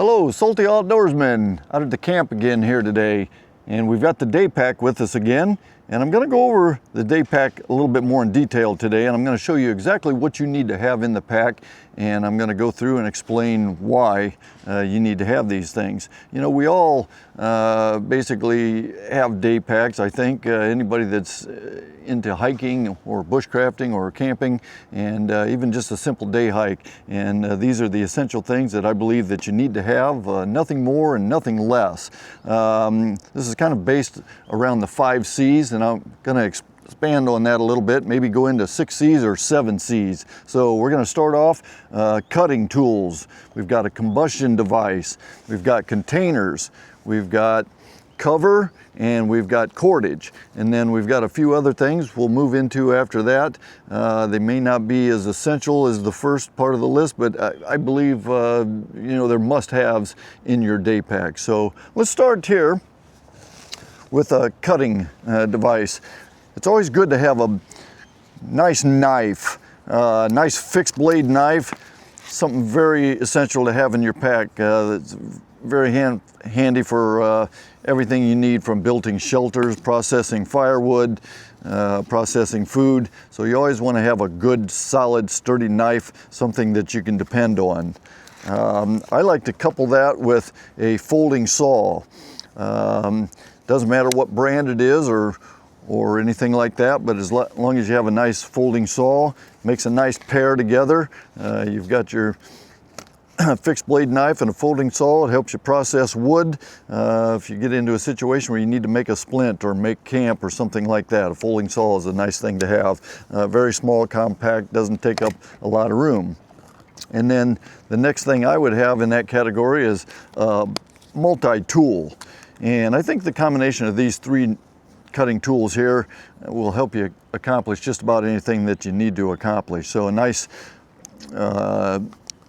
Hello, Salty Outdoorsman, out at the camp again here today. And we've got the day pack with us again. And I'm going to go over the day pack a little bit more in detail today. And I'm going to show you exactly what you need to have in the pack. And I'm going to go through and explain why you need to have these things. You know, we all basically have day packs. I think anybody that's into hiking or bushcrafting or camping, and even just a simple day hike. And these are the essential things that I believe that you need to have, nothing more and nothing less. This is kind of based around the 5 C's, and I'm going to expand on that a little bit, maybe go into 6 C's or 7 C's. So we're going to start off cutting tools. We've got a combustion device. We've got containers. We've got cover, and we've got cordage, and then we've got a few other things we'll move into after that. They may not be as essential as the first part of the list, but I believe you know, they're must-haves in your day pack. So let's start here with a cutting device. It's always good to have a nice knife, nice fixed blade knife, something very essential to have in your pack. That's very handy for everything you need, from building shelters, processing firewood, processing food. So you always want to have a good, solid, sturdy knife, something that you can depend on. I like to couple that with a folding saw. Doesn't matter what brand it is or anything like that, but as long as you have a nice folding saw, makes a nice pair together. You've got your fixed blade knife and a folding saw. It helps you process wood. If you get into a situation where you need to make a splint or make camp or something like that, a folding saw is a nice thing to have. Very small, compact, doesn't take up a lot of room. And then the next thing I would have in that category is multi-tool. And I think the combination of these 3 cutting tools here will help you accomplish just about anything that you need to accomplish. So a nice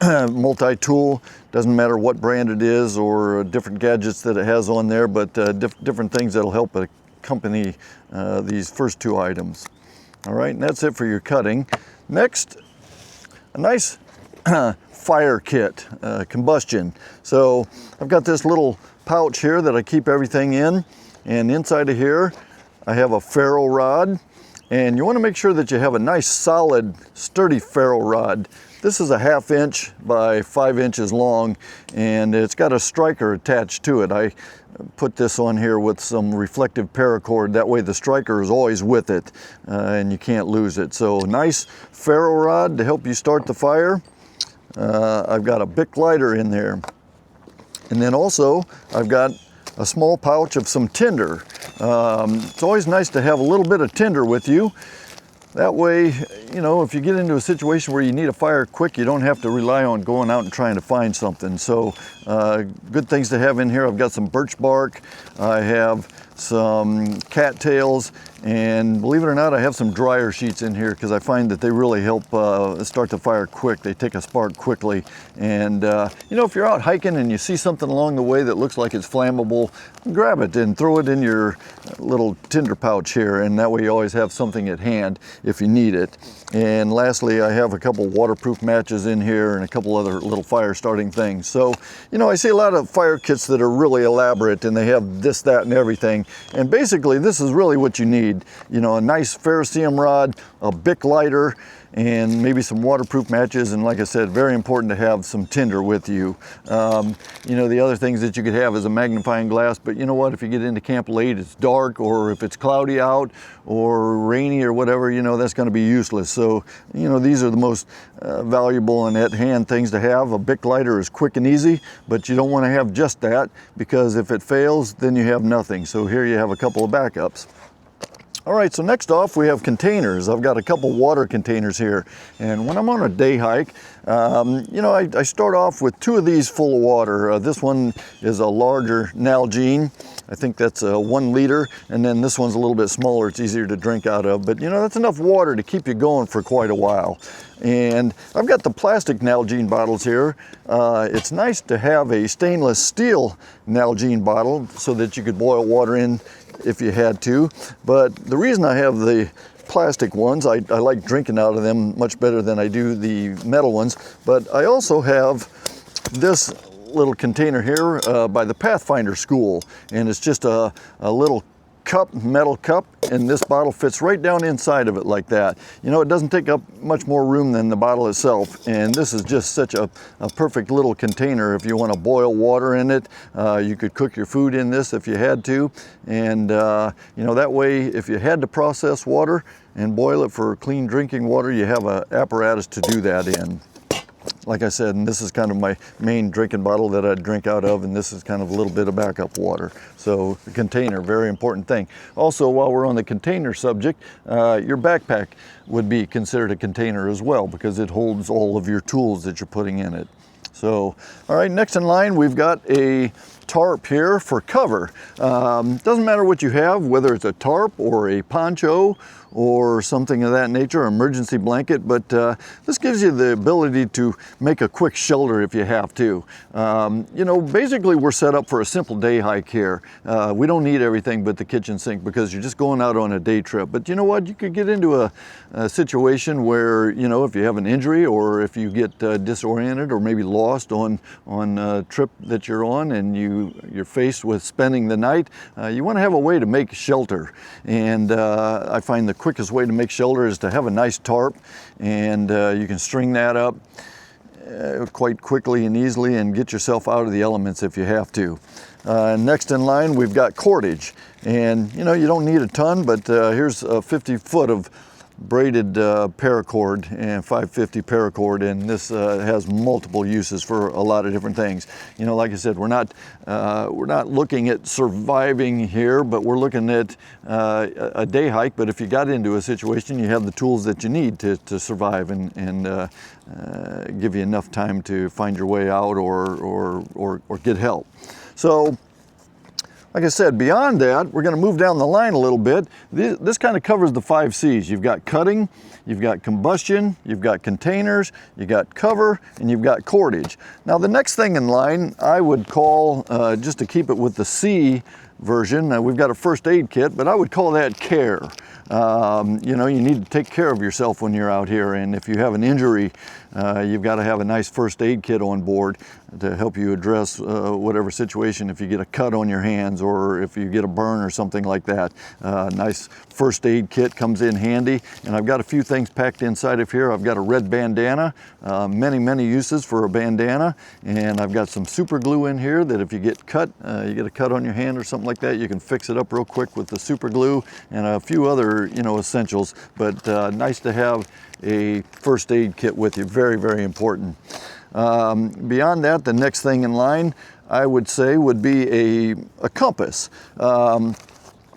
multi-tool, doesn't matter what brand it is or different gadgets that it has on there, but different things that'll help accompany these first 2 items. All right, and that's it for your cutting. Next, a nice fire kit, combustion. So I've got this little pouch here that I keep everything in, and inside of here I have a ferro rod, and you want to make sure that you have a nice solid sturdy ferro rod. This is a 1/2 inch by 5 inches long, and it's got a striker attached to it. I put this on here with some reflective paracord, that way the striker is always with it and you can't lose it. So nice ferro rod to help you start the fire. I've got a Bic lighter in there, and then also I've got a small pouch of some tinder. It's always nice to have a little bit of tinder with you. That way, you know, if you get into a situation where you need a fire quick, you don't have to rely on going out and trying to find something. So good things to have in here. I've got some birch bark, I have some cattails, and believe it or not, I have some dryer sheets in here because I find that they really help start the fire quick. They take a spark quickly. And you know, if you're out hiking and you see something along the way that looks like it's flammable, grab it and throw it in your little tinder pouch here, and that way you always have something at hand if you need it. And lastly, I have a couple waterproof matches in here and a couple other little fire starting things. So, you know, I see a lot of fire kits that are really elaborate and they have this, that, and everything. And basically, this is really what you need. You know, a nice ferrocerium rod, a Bic lighter, and maybe some waterproof matches, and like I said, very important to have some tinder with you. You know, the other things that you could have is a magnifying glass, but you know what, if you get into camp late, it's dark, or if it's cloudy out or rainy or whatever, you know, that's going to be useless. So, you know, these are the most valuable and at hand things to have. A Bic lighter is quick and easy, but you don't want to have just that, because if it fails, then you have nothing. So here you have a couple of backups. All right, so next off we have containers. I've got a couple water containers here, and when I'm on a day hike, you know, I start off with 2 of these full of water. This one is a larger Nalgene. I think that's a 1 liter, and then this one's a little bit smaller. It's easier to drink out of, but you know, that's enough water to keep you going for quite a while. And I've got the plastic Nalgene bottles here. It's nice to have a stainless steel Nalgene bottle so that you could boil water in if you had to. But the reason I have the plastic ones, I like drinking out of them much better than I do the metal ones. But I also have this little container here by the Pathfinder School, and it's just a little cup, metal cup, and this bottle fits right down inside of it like that. You know, it doesn't take up much more room than the bottle itself, and this is just such a perfect little container if you want to boil water in it. You could cook your food in this if you had to, and you know, that way if you had to process water and boil it for clean drinking water, you have an apparatus to do that in. Like I said, and this is kind of my main drinking bottle that I drink out of, and this is kind of a little bit of backup water. So the container, very important thing. Also, while we're on the container subject, your backpack would be considered a container as well, because it holds all of your tools that you're putting in it. So, all right, next in line, we've got a tarp here for cover. Doesn't matter what you have, whether it's a tarp or a poncho or something of that nature, emergency blanket, but this gives you the ability to make a quick shelter if you have to. You know, basically we're set up for a simple day hike here. We don't need everything but the kitchen sink because you're just going out on a day trip. But you know what, you could get into a situation where, you know, if you have an injury or if you get disoriented or maybe lost on a trip that you're on and you're faced with spending the night, you want to have a way to make shelter. And I find the quickest way to make shelter is to have a nice tarp, and you can string that up quite quickly and easily and get yourself out of the elements if you have to. Next in line, we've got cordage, and you know, you don't need a ton, but here's a 50 foot of braided paracord and 550 paracord, and this has multiple uses for a lot of different things. You know, like I said, we're not looking at surviving here, but we're looking at a day hike. But if you got into a situation, you have the tools that you need to survive and give you enough time to find your way out or get help. So, like I said, beyond that, we're going to move down the line a little bit. This kind of covers the 5 C's. You've got cutting, you've got combustion, you've got containers, you've got cover, and you've got cordage. Now the next thing in line, I would call, just to keep it with the C version, we've got a first aid kit, but I would call that care. You know, you need to take care of yourself when you're out here, and if you have an injury, you've got to have a nice first aid kit on board to help you address whatever situation. If you get a cut on your hands or if you get a burn or something like that, nice first aid kit comes in handy. And I've got a few things packed inside of here. I've got a red bandana, many uses for a bandana, and I've got some super glue in here that if you get cut, you get a cut on your hand or something like that, you can fix it up real quick with the super glue, and a few other, you know, essentials. But nice to have a first aid kit with you, very important. Beyond that, the next thing in line, I would say, would be a compass.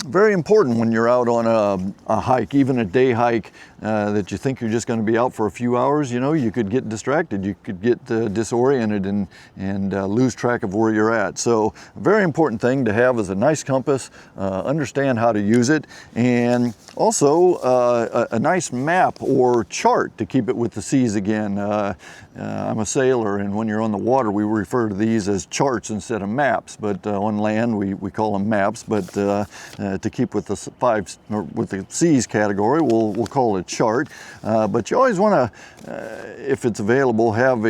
Very important when you're out on a hike, even a day hike, that you think you're just going to be out for a few hours. You know, you could get distracted, you could get disoriented and lose track of where you're at. So a very important thing to have is a nice compass, understand how to use it, and also a nice map or chart to keep it with the C's again. I'm a sailor, and when you're on the water, we refer to these as charts instead of maps, but on land we call them maps. But to keep with the C's category, we'll call it chart. But you always want to, if it's available, have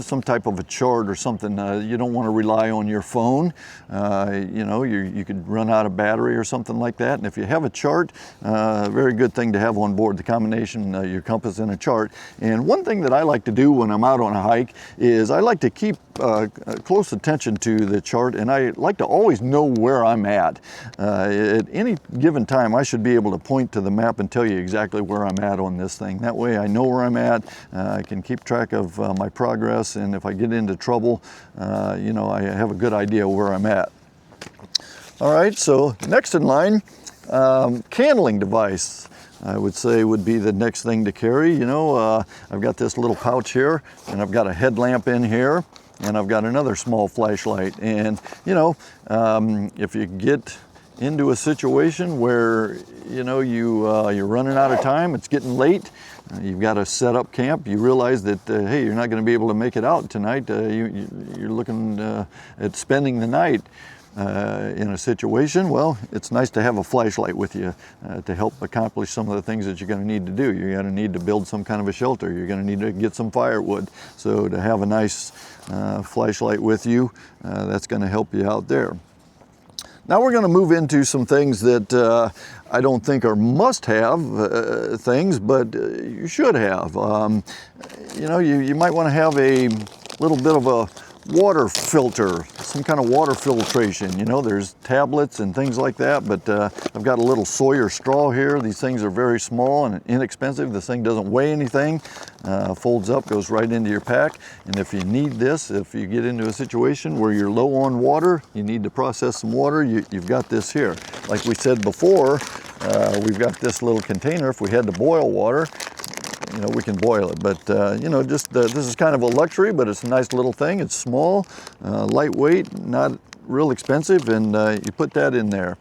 some type of a chart or something. You don't want to rely on your phone. You know, you could run out of battery or something like that. And if you have a chart, very good thing to have on board, the combination, your compass and a chart. And one thing that I like to do when I'm out on a hike is I like to keep close attention to the chart, and I like to always know where I'm at. At any given time, I should be able to point to the map and tell you exactly where I'm at on this thing. That way I know where I'm at, I can keep track of my progress, and if I get into trouble, you know, I have a good idea where I'm at. All right, so next in line, candling device, I would say, would be the next thing to carry. You know, I've got this little pouch here, and I've got a headlamp in here, and I've got another small flashlight. And you know, if you get into a situation where, you know, you're running out of time, it's getting late, you've got to set up camp, you realize that hey, you're not going to be able to make it out tonight, you're looking at spending the night, in a situation, well, it's nice to have a flashlight with you to help accomplish some of the things that you're going to need to do. You're going to need to build some kind of a shelter. You're going to need to get some firewood. So to have a nice flashlight with you, that's going to help you out there. Now we're going to move into some things that I don't think are must-have things, but you should have. You know, you might want to have a little bit of a water filter, some kind of water filtration. You know, there's tablets and things like that, but I've got a little Sawyer straw here. These things are very small and inexpensive. This thing doesn't weigh anything, folds up, goes right into your pack. And if you need this, if you get into a situation where you're low on water, you need to process some water, you've got this here. Like we said before, we've got this little container. If we had to boil water, you know, we can boil it, but you know, just this is kind of a luxury, but it's a nice little thing. It's small, lightweight, not real expensive, and you put that in there.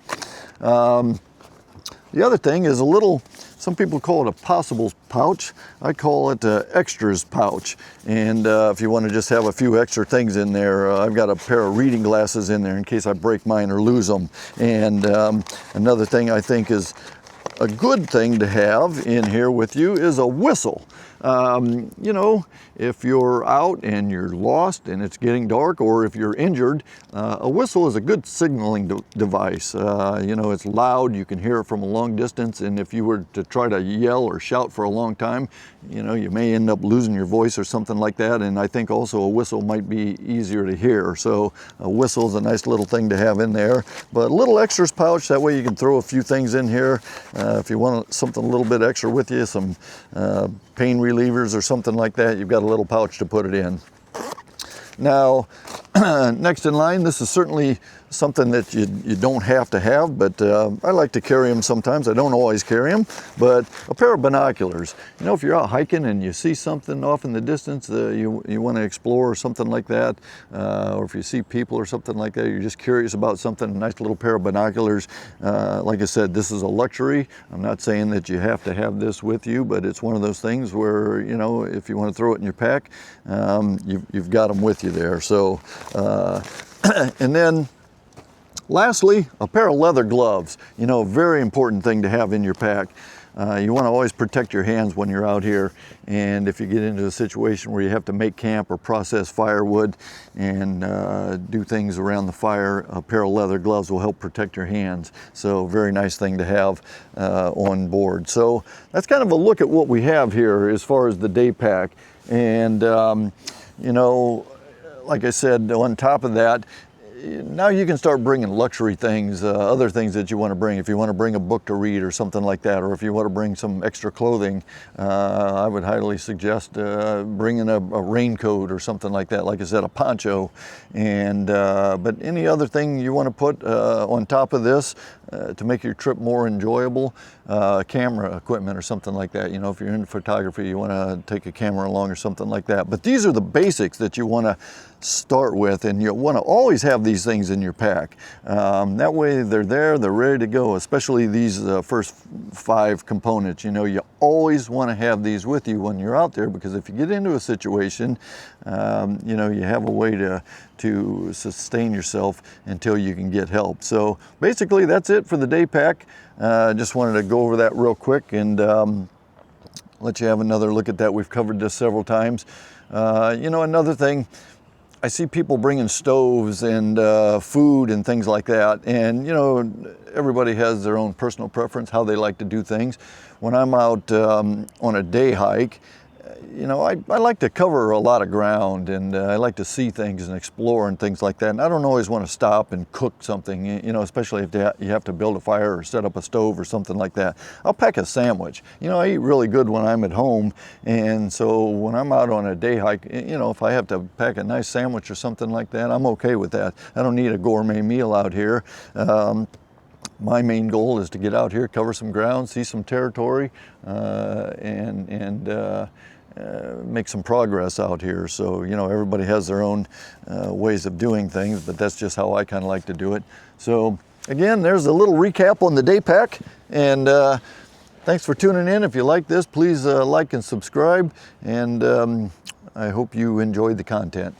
The other thing is a little, some people call it a possibles pouch. I call it an extras pouch. And if you want to just have a few extra things in there, I've got a pair of reading glasses in there in case I break mine or lose them. And another thing I think is a good thing to have in here with you is a whistle. You know, if you're out and you're lost and it's getting dark, or if you're injured, a whistle is a good signaling device. You know, it's loud, you can hear it from a long distance, and if you were to try to yell or shout for a long time, you know, you may end up losing your voice or something like that, and I think also a whistle might be easier to hear. So a whistle is a nice little thing to have in there, but a little extras pouch, that way you can throw a few things in here. If you want something a little bit extra with you, some pain relievers or something like that, you've got a little pouch to put it in. Now, next in line, this is certainly something that you don't have to have, but I like to carry them sometimes. I don't always carry them, but a pair of binoculars. You know, if you're out hiking and you see something off in the distance you want to explore or something like that, or if you see people or something like that, you're just curious about something, a nice little pair of binoculars. Like I said, this is a luxury. I'm not saying that you have to have this with you, but it's one of those things where, you know, if you want to throw it in your pack, you've got them with you there. So, and then lastly, a pair of leather gloves. You know, a very important thing to have in your pack. You want to always protect your hands when you're out here, and if you get into a situation where you have to make camp or process firewood and do things around the fire, a pair of leather gloves will help protect your hands. So very nice thing to have on board. So that's kind of a look at what we have here as far as the day pack. And you know, like I said, on top of that, now you can start bringing luxury things, other things that you want to bring. If you want to bring a book to read or something like that, or if you want to bring some extra clothing, I would highly suggest bringing a raincoat or something like that. Like I said, a poncho. And but any other thing you want to put on top of this to make your trip more enjoyable, camera equipment or something like that. You know, if you're into photography, you want to take a camera along or something like that. But these are the basics that you want to start with, and you want to always have these things in your pack. That way they're there, they're ready to go, especially these first 5 components. You know, you always want to have these with you when you're out there, because if you get into a situation, you know, you have a way to sustain yourself until you can get help. So basically that's it for the day pack. Just wanted to go over that real quick and let you have another look at that. We've covered this several times. You know, another thing, I see people bringing stoves and food and things like that, and you know, everybody has their own personal preference, how they like to do things. When I'm out on a day hike, you know, I like to cover a lot of ground, and I like to see things and explore and things like that. And I don't always want to stop and cook something, you know, especially if you have to build a fire or set up a stove or something like that. I'll pack a sandwich. You know, I eat really good when I'm at home, and so when I'm out on a day hike, you know, if I have to pack a nice sandwich or something like that, I'm okay with that. I don't need a gourmet meal out here. My main goal is to get out here, cover some ground, see some territory, and make some progress out here. So, you know, everybody has their own ways of doing things, but that's just how I kind of like to do it. So again, there's a little recap on the day pack, and thanks for tuning in. If you like this, please like and subscribe, and I hope you enjoyed the content.